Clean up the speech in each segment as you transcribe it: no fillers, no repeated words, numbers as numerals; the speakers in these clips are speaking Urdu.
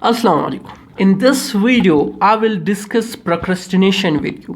Assalamu alaikum. In this video, I will discuss procrastination with you.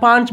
5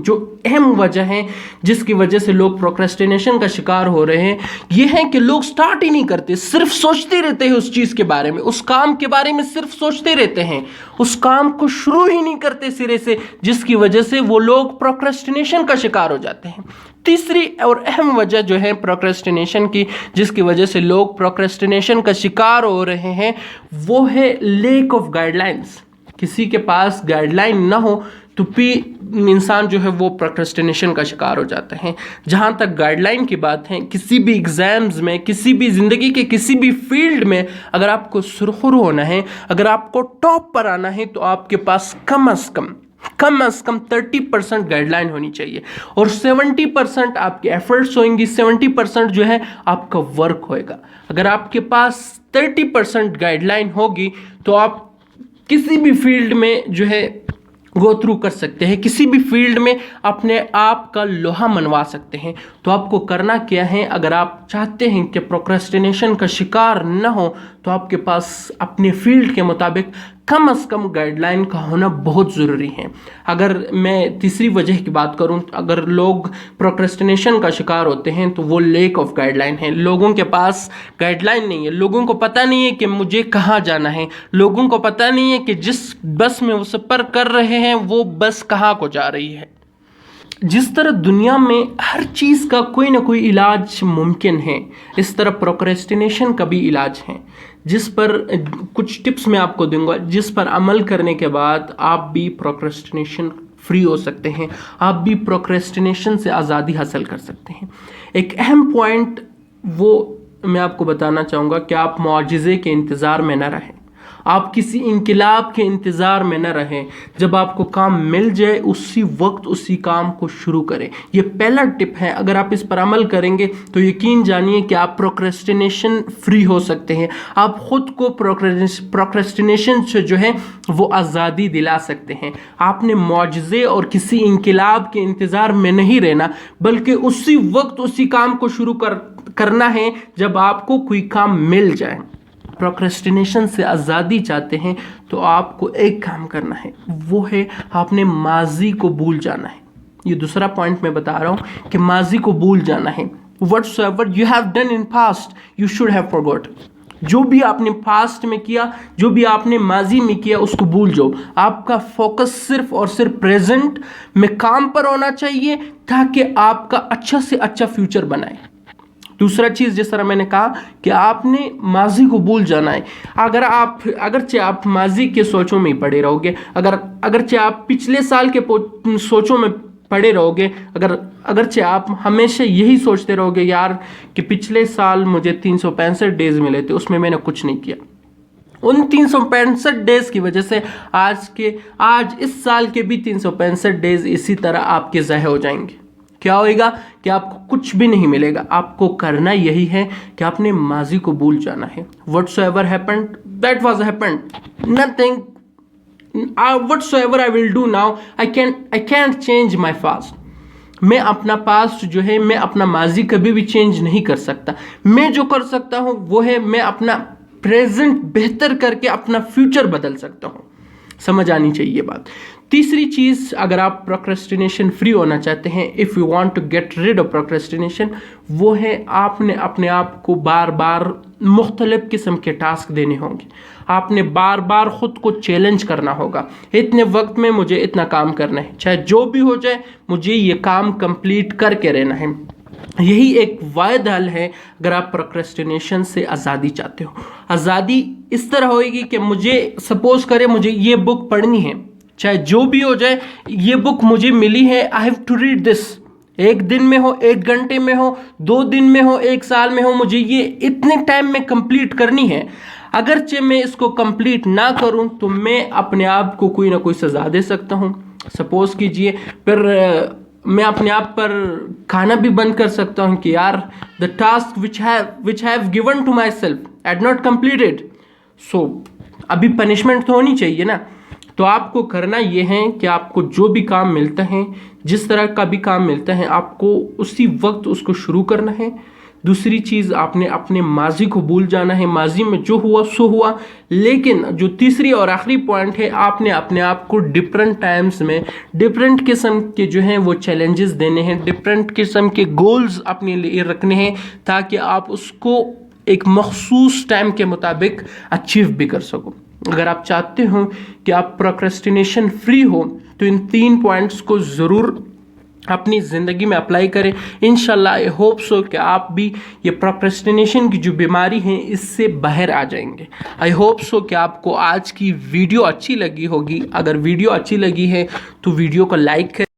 جو اہم وجہ ہیں جس کی وجہ سے لوگ پروکریسٹینیشن کا شکار ہو رہے ہیں یہ ہے کہ لوگ سٹارٹ ہی نہیں کرتے، صرف سوچتے رہتے ہیں اس چیز کے بارے میں، اس کام کے بارے میں صرف سوچتے رہتے ہیں، اس کام کو شروع ہی نہیں کرتے سرے سے، جس کی وجہ سے وہ لوگ پروکریسٹینیشن کا شکار ہو جاتے ہیں۔ تیسری اور اہم وجہ جو ہے پروکریسٹینیشن کی، جس کی وجہ سے لوگ پروکریسٹینیشن کا شکار ہو رہے ہیں، وہ ہے لیک آف گائیڈ لائنس۔ کسی کے پاس گائیڈ لائن نہ ہو تو بھی انسان جو ہے وہ پروکریسٹینیشن کا شکار ہو جاتے ہیں۔ جہاں تک گائیڈ لائن کی بات ہے، کسی بھی ایگزامز میں، کسی بھی زندگی کے کسی بھی فیلڈ میں اگر آپ کو سرخرو ہونا ہے، اگر آپ کو ٹاپ پر آنا ہے تو آپ کے پاس کم از کم 30% گائیڈ لائن ہونی چاہیے، اور 70% آپ کے ایفرٹس ہوئیں گی، 70% جو ہے آپ کا ورک ہوئے گا۔ اگر آپ کے پاس 30% گائیڈ لائن ہوگی تو آپ کسی بھی فیلڈ میں جو ہے گو تھرو کر سکتے ہیں، کسی بھی فیلڈ میں اپنے آپ کا لوہا منوا سکتے ہیں۔ تو آپ کو کرنا کیا ہے، اگر آپ چاہتے ہیں کہ پروکریسٹینیشن کا شکار نہ ہو تو آپ کے پاس اپنے فیلڈ کے مطابق کم از کم گائیڈ لائن کا ہونا بہت ضروری ہے۔ اگر میں تیسری وجہ کی بات کروں، اگر لوگ پروکریسٹینیشن کا شکار ہوتے ہیں تو وہ لیک آف گائیڈ لائن ہے۔ لوگوں کے پاس گائیڈ لائن نہیں ہے، لوگوں کو پتہ نہیں ہے کہ مجھے کہاں جانا ہے، لوگوں کو پتہ نہیں ہے کہ جس بس میں وہ سفر کر رہے ہیں وہ بس کہاں کو جا رہی ہے۔ جس طرح دنیا میں ہر چیز کا کوئی نہ کوئی علاج ممکن ہے، اس طرح پروکریسٹینیشن کا بھی علاج ہے، جس پر کچھ ٹپس میں آپ کو دوں گا، جس پر عمل کرنے کے بعد آپ بھی پروکریسٹینیشن فری ہو سکتے ہیں، آپ بھی پروکریسٹینیشن سے آزادی حاصل کر سکتے ہیں۔ ایک اہم پوائنٹ وہ میں آپ کو بتانا چاہوں گا کہ آپ معجزے کے انتظار میں نہ رہیں، آپ کسی انقلاب کے انتظار میں نہ رہیں۔ جب آپ کو کام مل جائے اسی وقت اسی کام کو شروع کریں۔ یہ پہلا ٹپ ہے، اگر آپ اس پر عمل کریں گے تو یقین جانیے کہ آپ پروکریسٹینیشن فری ہو سکتے ہیں، آپ خود کو پروکریسٹینیشن سے جو ہے وہ آزادی دلا سکتے ہیں۔ آپ نے معجزے اور کسی انقلاب کے انتظار میں نہیں رہنا، بلکہ اسی وقت اسی کام کو شروع کرنا ہے جب آپ کو کوئی کام مل جائے۔ پروکریسٹینیشن سے آزادی چاہتے ہیں تو آپ کو ایک کام کرنا ہے، وہ ہے آپ نے ماضی کو بھول جانا ہے۔ یہ دوسرا پوائنٹ میں بتا رہا ہوں کہ ماضی کو بھول جانا ہے۔ whatsoever you have done in past you should have forgotten۔ جو بھی آپ نے پاسٹ میں کیا، جو بھی آپ نے ماضی میں کیا، اس کو بھول جاؤ۔ آپ کا فوکس صرف اور صرف پریزنٹ میں کام پر ہونا چاہیے تاکہ آپ کا اچھا سے اچھا فیوچر بنائے۔ دوسرا چیز جس طرح میں نے کہا کہ آپ نے ماضی کو بھول جانا ہے۔ اگرچہ آپ ماضی کے سوچوں میں ہی پڑے رہو گے، اگرچہ آپ پچھلے سال کے سوچوں میں پڑے رہو گے، اگرچہ آپ ہمیشہ یہی سوچتے رہو گے یار کہ پچھلے سال مجھے 365 ڈیز ملے تھے، اس میں نے کچھ نہیں کیا، ان 365 ڈیز کی وجہ سے آج اس سال کے بھی 365 ڈیز اسی طرح آپ کے ضائع ہو جائیں گے۔ کیا ہوئے گا کہ آپ کو کچھ بھی نہیں ملے گا۔ آپ کو کرنا یہی ہے کہ آپ نے ماضی کو بھول جانا ہے۔ whatsoever happened that was happened, nothing whatsoever I will do now I can't change my past۔ میں اپنا پاسٹ جو ہے، میں اپنا ماضی کبھی بھی چینج نہیں کر سکتا۔ میں جو کر سکتا ہوں وہ ہے میں اپنا پریزنٹ بہتر کر کے اپنا فیوچر بدل سکتا ہوں۔ سمجھ آنی چاہیے یہ بات۔ تیسری چیز، اگر آپ پروکریسٹینیشن فری ہونا چاہتے ہیں، if you want to get rid of procrastination، وہ ہے آپ نے اپنے آپ کو بار بار مختلف قسم کے ٹاسک دینے ہوں گے۔ آپ نے بار بار خود کو چیلنج کرنا ہوگا، اتنے وقت میں مجھے اتنا کام کرنا ہے، چاہے جو بھی ہو جائے مجھے یہ کام کمپلیٹ کر کے رہنا ہے۔ یہی ایک واحد حل ہے اگر آپ پروکریسٹینیشن سے آزادی چاہتے ہو۔ آزادی اس طرح ہوئے گی کہ مجھے سپوز کرے مجھے یہ بک پڑھنی ہے، چاہے جو بھی ہو جائے، یہ بک مجھے ملی ہے، I have to read this۔ ایک دن میں ہو، 1 گھنٹے میں ہو، 2 دن میں ہو، 1 سال میں ہو، مجھے یہ اتنے ٹائم میں کمپلیٹ کرنی ہے۔ اگرچہ میں اس کو کمپلیٹ نہ کروں تو میں اپنے آپ کو کوئی نہ کوئی سزا دے سکتا ہوں۔ سپوز کیجئے پھر میں اپنے آپ پر کھانا بھی بند کر سکتا ہوں کہ یار the task which I have given to myself I had not completed، so ابھی پنشمنٹ تو ہونی چاہیے نا۔ تو آپ کو کرنا یہ ہے کہ آپ کو جو بھی کام ملتا ہے، جس طرح کا بھی کام ملتا ہے، آپ کو اسی وقت اس کو شروع کرنا ہے۔ دوسری چیز آپ نے اپنے ماضی کو بھول جانا ہے، ماضی میں جو ہوا سو ہوا. لیکن جو تیسری اور آخری پوائنٹ ہے، آپ نے اپنے آپ کو ڈفرینٹ ٹائمز میں ڈفرینٹ قسم کے جو ہیں وہ چیلنجز دینے ہیں، ڈفرینٹ قسم کے گولز اپنے لیے رکھنے ہیں، تاکہ آپ اس کو ایک مخصوص ٹائم کے مطابق اچیو بھی کر سکو. اگر آپ چاہتے ہو کہ آپ پروکریسٹینیشن فری ہو تو ان 3 پوائنٹس کو ضرور اپنی زندگی میں اپلائی کریں. انشاءاللہ آئی ہوپ سو کہ آپ بھی یہ پروکریسٹینیشن کی جو بیماری ہے اس سے باہر آ جائیں گے. آئی ہوپ سو کہ آپ کو آج کی ویڈیو اچھی لگی ہوگی. اگر ویڈیو اچھی لگی ہے تو ویڈیو کو لائک کریں.